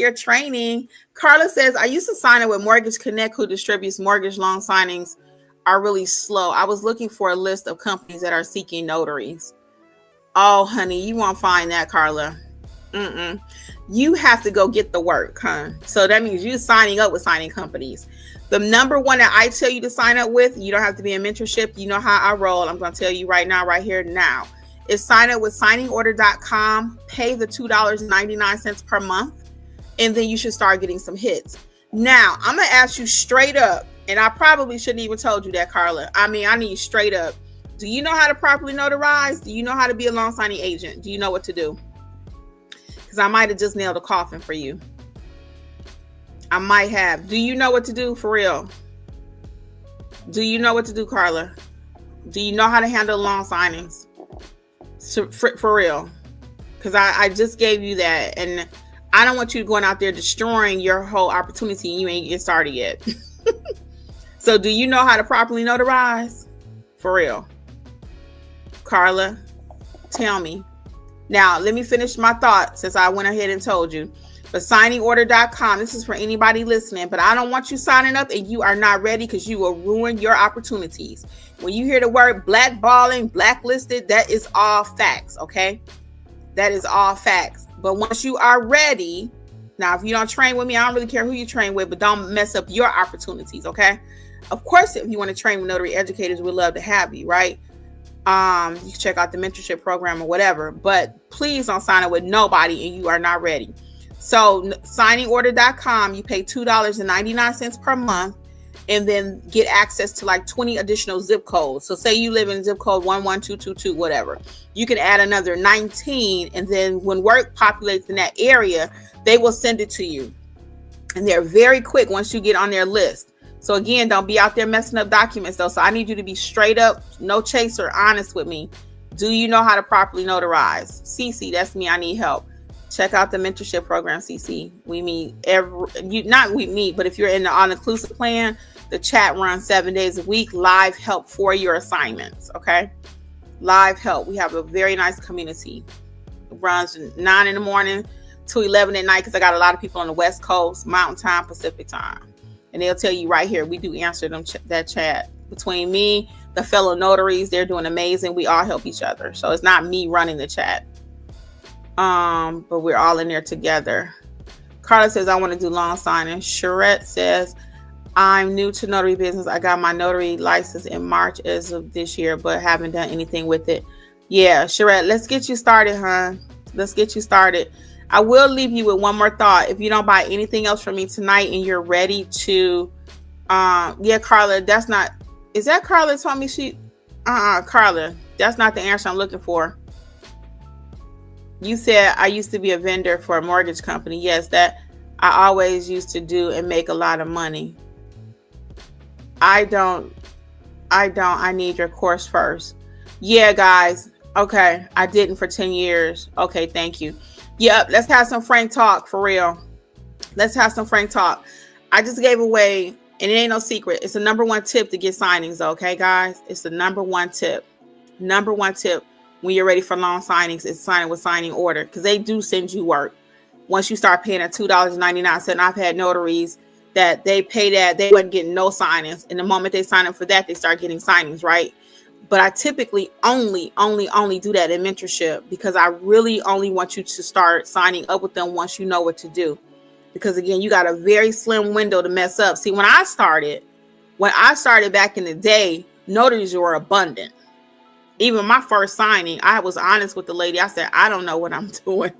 your training. Carla says, I used to sign up with Mortgage Connect, who distributes mortgage loan signings, are really slow. I was looking for a list of companies that are seeking notaries. Oh, honey, you won't find that, Carla. You have to go get the work, huh? So that means you signing up with signing companies. The number one that I tell you to sign up with, you don't have to be in mentorship. You know how I roll. I'm going to tell you right now, right here, now. Is sign up with signingorder.com, pay the $2.99 per month, and then you should start getting some hits. Now, I'm going to ask you straight up, and I probably shouldn't even told you that, Carla. I mean, I need straight up. Do you know how to properly notarize? Do you know how to be a loan signing agent? Do you know what to do? Because I might have just nailed a coffin for you. I might have. Do you know what to do for real? Do you know what to do, Carla? Do you know how to handle loan signings? For real, because I just gave you that, and I don't want you going out there destroying your whole opportunity and you ain't get started yet. So do you know how to properly notarize? For real, Carla, tell me. Now let me finish my thought, since I went ahead and told you. But signingorder.com, this is for anybody listening, but I don't want you signing up and you are not ready, because you will ruin your opportunities. When you hear the word blackballing, blacklisted, that is all facts, okay? That is all facts. But once you are ready, now if you don't train with me, I don't really care who you train with, but don't mess up your opportunities, okay? Of course, if you want to train with notary educators, we'd love to have you, right? You can check out the mentorship program or whatever, but please don't sign up with nobody and you are not ready. So signingorder.com, you pay $2.99 per month, and then get access to like 20 additional zip codes. So say you live in zip code 11222, whatever. You can add another 19, and then when work populates in that area, they will send it to you. And they're very quick once you get on their list. So again, don't be out there messing up documents though. So I need you to be straight up, no chaser, honest with me. Do you know how to properly notarize? CC, that's me. I need help. Check out the mentorship program, CC. We meet but if you're in the all-inclusive plan, the chat runs 7 days a week, live help for your assignments, okay? Live help. We have a very nice community. It runs from 9 in the morning to 11 at night, because I got a lot of people on the West Coast, Mountain Time, Pacific Time. And they'll tell you right here, we do answer them that chat. Between me, the fellow notaries, they're doing amazing. We all help each other. So it's not me running the chat. But we're all in there together. Carla says, I want to do loan signing. Jurats says, I'm new to notary business. I got my notary license in March as of this year, but haven't done anything with it. Yeah, Jurat, let's get you started, huh? Let's get you started. I will leave you with one more thought. If you don't buy anything else from me tonight and you're ready to, yeah, Carla, that's not, is that Carla told me she, Carla, that's not the answer I'm looking for. You said I used to be a vendor for a mortgage company. Yes, that I always used to do and make a lot of money. I need your course first. Yeah, guys. Okay. I didn't for 10 years. Okay. Thank you. Yep. Let's have some frank talk for real. Let's have some frank talk. I just gave away, and it ain't no secret. It's the number one tip to get signings. Okay, guys. It's the number one tip. Number one tip. When you're ready for loan signings, is signing with signing order, because they do send you work. Once you start paying at $2.99, I've had notaries that they pay that, they wasn't getting no signings. And the moment they sign up for that, they start getting signings, right? But I typically only do that in mentorship, because I really only want you to start signing up with them once you know what to do. Because again, you got a very slim window to mess up. See, when I started back in the day, notaries were abundant. Even my first signing, I was honest with the lady. I said, I don't know what I'm doing.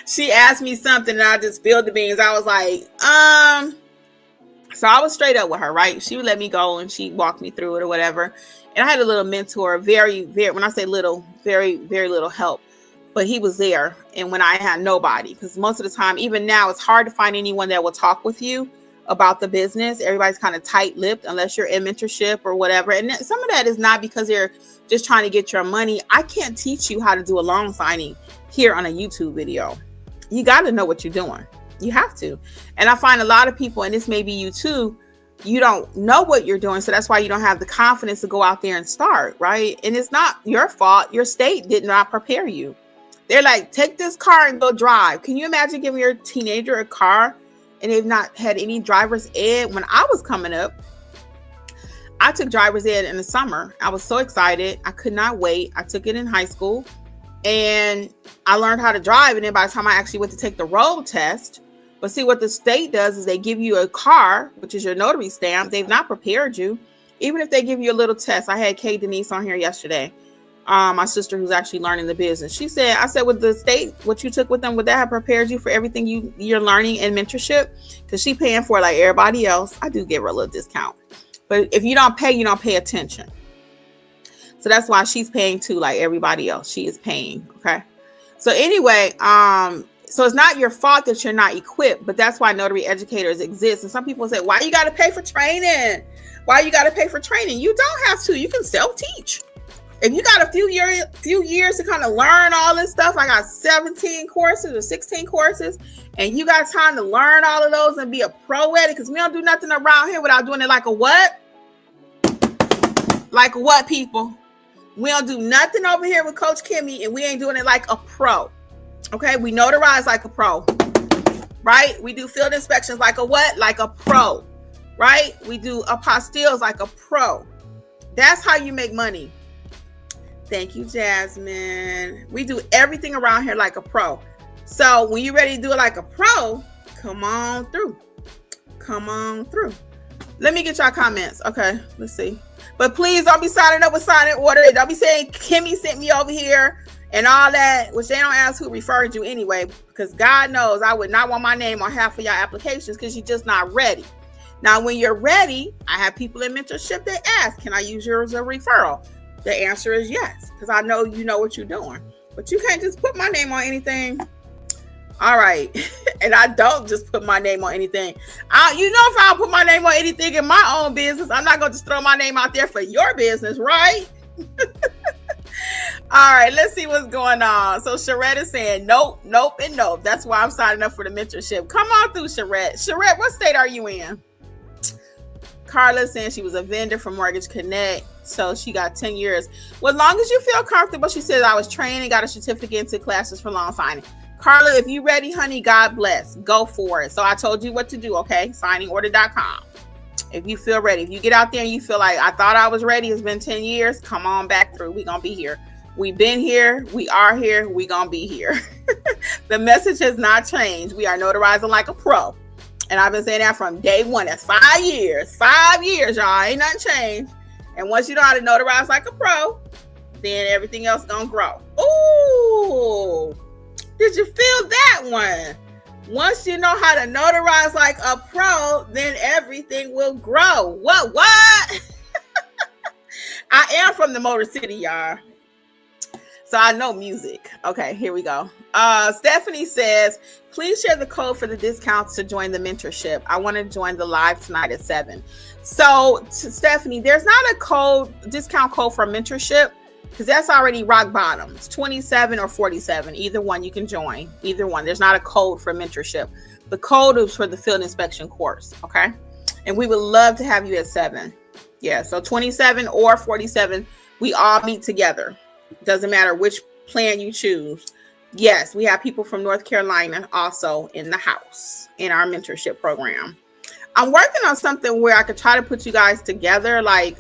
She asked me something and I just spilled the beans. I was like, so I was straight up with her, right? She would let me go and she walked me through it or whatever. And I had a little mentor, very, very, when I say little, very, very little help, but he was there. And when I had nobody, because most of the time, even now, it's hard to find anyone that will talk with you about the business. Everybody's kind of tight-lipped unless you're in mentorship or whatever. And some of that is not because they're just trying to get your money. I can't teach you how to do a loan signing here on a YouTube video. You got to know what you're doing. You have to. And I find a lot of people, and this may be you too, you don't know what you're doing. So that's why you don't have the confidence to go out there and start, right? And it's not your fault. Your state did not prepare you. They're like, take this car and go drive. Can you imagine giving your teenager a car and they've not had any driver's ed? When I was coming up, I took driver's ed in the summer. I was so excited. I could not wait. I took it in high school and I learned how to drive. And then by the time I actually went to take the road test, but see what the state does is they give you a car, which is your notary stamp. They've not prepared you. Even if they give you a little test. I had Kay Denise on here yesterday. My sister who's actually learning the business. I said, with the state, what you took with them, would that have prepared you for everything you're learning in mentorship? Because she paying for it like everybody else. I do give her a little discount. But if you don't pay, you don't pay attention. So that's why she's paying too, like everybody else. She is paying. Okay. So anyway, so it's not your fault that you're not equipped, but that's why notary educators exist. And some people say, why you got to pay for training? Why you got to pay for training? You don't have to. You can self-teach. If you got a few years to kind of learn all this stuff, I got 17 courses or 16 courses, and you got time to learn all of those and be a pro at it, because we don't do nothing around here without doing it like a what? Like what, people? We don't do nothing over here with Coach Kimmi, and we ain't doing it like a pro. Okay, we notarize like a pro, right? We do field inspections like a what? Like a pro, right? We do apostilles like a pro. That's how you make money. Thank you, Jasmine. We do everything around here like a pro. So when you're ready to do it like a pro, come on through. Come on through. Let me get y'all comments. Okay, let's see. But please don't be signing up with signing order. Don't be saying Kimmi sent me over here and all that, which they don't ask who referred you anyway, because God knows I would not want my name on half of your applications because you're just not ready. Now, when you're ready, I have people in mentorship that ask, can I use yours as a referral? The answer is yes, because I know you know what you're doing. But you can't just put my name on anything. All right. And I don't just put my name on anything. If I don't put my name on anything in my own business, I'm not going to just throw my name out there for your business, right? All right, let's see what's going on. So Sherette is saying nope, nope, and nope. That's why I'm signing up for the mentorship. Come on through, Sherette. Sherette, what state are you in? Carla saying she was a vendor for Mortgage Connect, so she got 10 years. Well, as long as you feel comfortable, she said, I was trained and got a certificate into classes for loan signing. Carla, if you ready, honey, God bless. Go for it. So I told you what to do, okay? Signingorder.com. If you feel ready. If you get out there and you feel like, I thought I was ready, it's been 10 years, come on back through. We're going to be here. We've been here. We are here. We're going to be here. The message has not changed. We are notarizing like a pro. And I've been saying that from day one. That's 5 years. 5 years, y'all. Ain't nothing changed. And once you know how to notarize like a pro, then everything else gonna grow. Ooh, did you feel that one? Once you know how to notarize like a pro, then everything will grow. What? I am from the Motor City, y'all. So I know music. Okay, here we go. Stephanie says, please share the code for the discounts to join the mentorship. I want to join the live tonight at 7. So Stephanie, there's not a discount code for mentorship because that's already rock bottom. It's 27 or 47. Either one you can join. Either one. There's not a code for mentorship. The code is for the field inspection course. Okay. And we would love to have you at 7. Yeah. So 27 or 47, we all meet together. Doesn't matter which plan you choose. Yes, we have people from North Carolina also in the house in our mentorship program. I'm working on something where I could try to put you guys together, like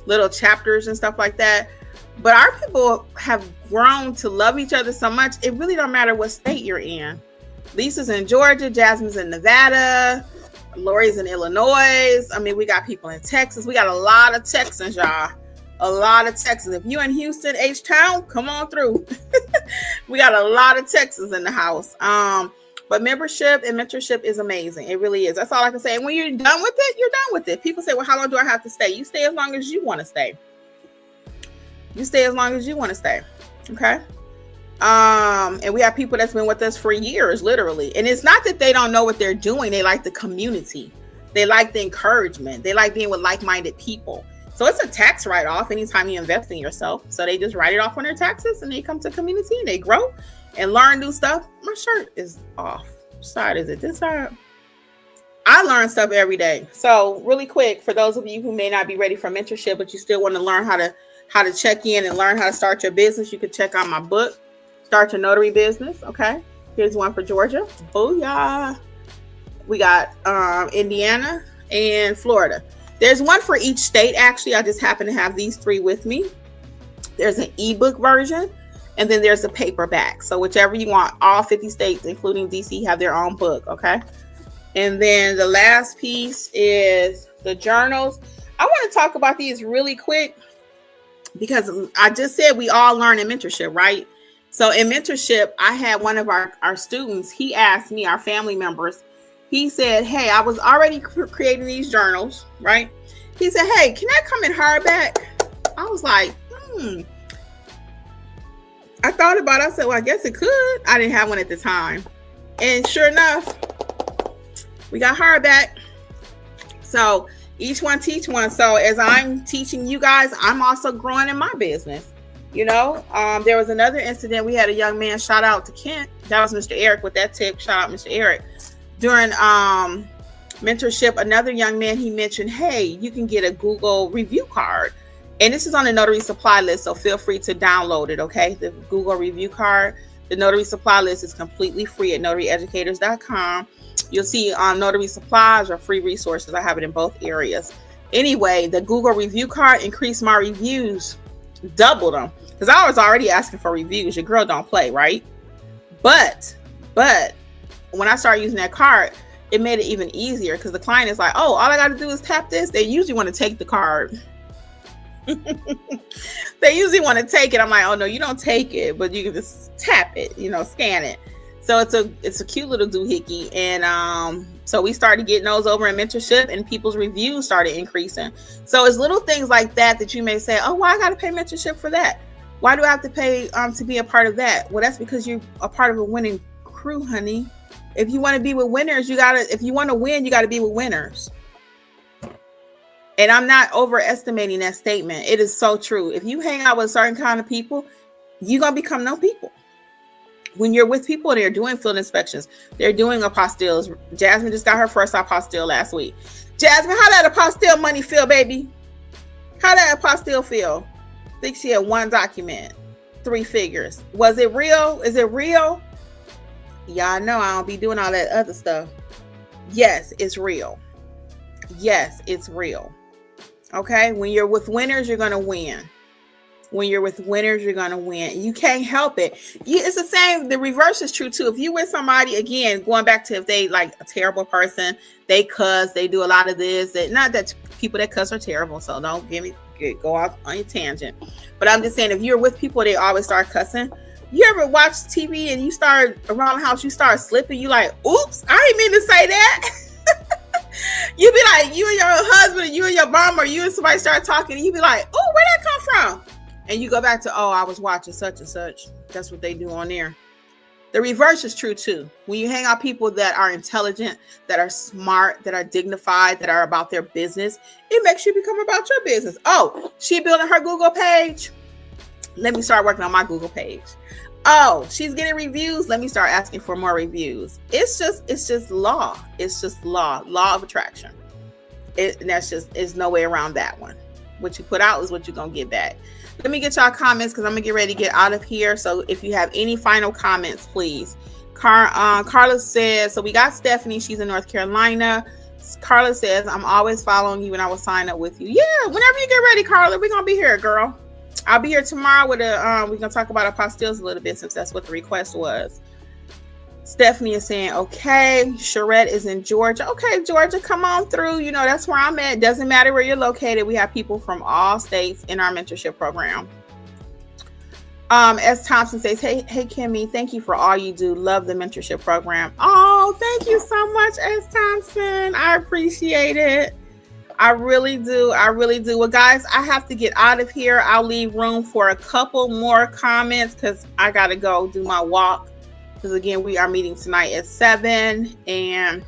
little chapters and stuff like that. But our people have grown to love each other so much, it really don't matter what state you're in. Lisa's in Georgia, Jasmine's in Nevada, Lori's in Illinois. I mean, we got people in Texas. We got a lot of Texans, y'all. A lot of Texans. If you're in Houston, H-Town, come on through. We got a lot of Texans in the house. But membership and mentorship is amazing. It really is. That's all I can say. And when you're done with it, you're done with it. People say, well, how long do I have to stay? You stay as long as you want to stay. You stay as long as you want to stay. Okay. And we have people that's been with us for years, literally. And it's not that they don't know what they're doing. They like the community. They like the encouragement. They like being with like-minded people. So it's a tax write-off anytime you invest in yourself. So they just write it off on their taxes and they come to community and they grow and learn new stuff. My shirt is off. Which side is it? This side? I learn stuff every day. So really quick, for those of you who may not be ready for mentorship, but you still want to learn how to check in and learn how to start your business, you can check out my book, Start your notary business. Okay. Here's one for Georgia. Booyah. We got Indiana and Florida. There's one for each state, actually. I just happen to have these three with me. There's an ebook version, and then there's a paperback. So whichever you want. All 50 states, including DC, have their own book, okay? And then the last piece is the journals. I want to talk about these really quick because I just said we all learn in mentorship, right? So in mentorship, I had one of our students, he asked me, our family members, he said, hey, I was already creating these journals, right? He said, hey, can I come in hardback? I was like, I thought about it. I said, well, I guess it could. I didn't have one at the time. And sure enough, we got hardback. So each one teach one. So as I'm teaching you guys, I'm also growing in my business. You know, there was another incident. We had a young man, shout out to Kent. That was Mr. Eric with that tip. Shout out Mr. Eric. During mentorship, another young man, he mentioned, hey, you can get a Google review card. And this is on the notary supply list, so feel free to download it, okay? The Google review card. The notary supply list is completely free at notaryeducators.com. You'll see notary supplies or free resources. I have it in both areas. Anyway, the Google review card increased my reviews, doubled them. Because I was already asking for reviews. Your girl don't play, right? But when I started using that card, it made it even easier because the client is like, oh, all I got to do is tap this. They usually want to take the card. They usually want to take it. I'm like, oh no, you don't take it, but you can just tap it, scan it. So it's a cute little doohickey. And so we started getting those over in mentorship, and people's reviews started increasing. So it's little things like that you may say, oh, why I got to pay mentorship for that? Why do I have to pay to be a part of that? Well, that's because you're a part of a winning crew, honey. If you want to be with winners, if you want to win, you got to be with winners. And I'm not overestimating that statement. It is so true. If you hang out with certain kind of people, you're going to become no people. When you're with people, they're doing field inspections. They're doing apostilles. Jasmine just got her first apostille last week. Jasmine, how that apostille money feel, baby? How that apostille feel? I think she had one document, 3 figures. Was it real? Is it real? Y'all know I don't be doing all that other stuff. Yes, it's real. Yes, it's real. Okay, when you're with winners, you're going to win. When you're with winners, you're going to win. You can't help it. It's the same. The reverse is true too. If you're with somebody, again, going back to if they like a terrible person, they cuss, they do a lot of this. Not that people that cuss are terrible, so don't go off on your tangent. But I'm just saying, if you're with people, they always start cussing. You ever watch TV and you start around the house, you start slipping, you like, oops, I didn't mean to say that. You be like, you and your husband, you and your mom, or you and somebody start talking, and you be like, oh, where'd that come from? And you go back to, oh, I was watching such and such. That's what they do on there. The reverse is true too. When you hang out people that are intelligent, that are smart, that are dignified, that are about their business, it makes you become about your business. Oh, she building her Google page. Let me start working on my Google page. Oh, she's getting reviews. Let me start asking for more reviews. It's just law. It's just law of attraction. There's no way around that one. What you put out is what you're going to get back. Let me get y'all comments because I'm going to get ready to get out of here. So if you have any final comments, please. Carla says, so we got Stephanie. She's in North Carolina. Carla says, I'm always following you and I will sign up with you. Yeah, whenever you get ready, Carla, we're going to be here, girl. I'll be here tomorrow with we're going to talk about apostilles a little bit since that's what the request was. Stephanie is saying, okay. Jurats is in Georgia. Okay, Georgia, come on through. That's where I'm at. Doesn't matter where you're located. We have people from all states in our mentorship program. S. Thompson says, hey, Kimmi, thank you for all you do. Love the mentorship program. Oh, thank you so much, S. Thompson. I appreciate it. I really do. Well, guys, I have to get out of here. I'll leave room for a couple more comments because I got to go do my walk. Because, again, we are meeting tonight at 7. And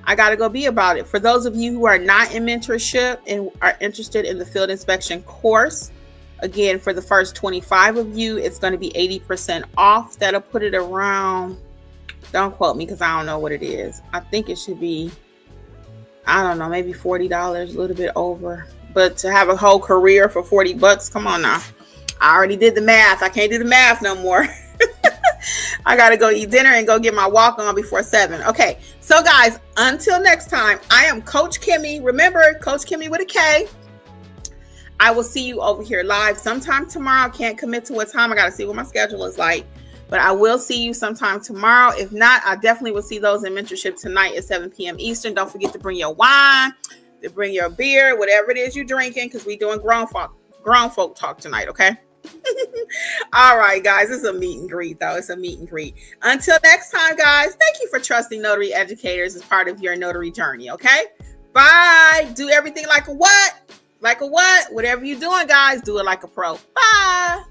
I got to go be about it. For those of you who are not in mentorship and are interested in the field inspection course, again, for the first 25 of you, it's going to be 80% off. That'll put it around, don't quote me because I don't know what it is. I think it should be, I don't know, maybe $40, a little bit over. But to have a whole career for $40, come on now. I already did the math. I can't do the math no more. I got to go eat dinner and go get my walk on before 7. Okay. So guys, until next time, I am Coach Kimmi. Remember, Coach Kimmi with a K. I will see you over here live sometime tomorrow. I can't commit to what time. I got to see what my schedule is like. But I will see you sometime tomorrow. If not, I definitely will see those in mentorship tonight at 7 p.m. Eastern. Don't forget to bring your wine, to bring your beer, whatever it is you're drinking, because we're doing grown folk talk tonight, okay? All right, guys. It's a meet and greet, though. It's a meet and greet. Until next time, guys, thank you for trusting Notary Educators as part of your notary journey, okay? Bye. Do everything like a what? Like a what? Whatever you're doing, guys, do it like a pro. Bye.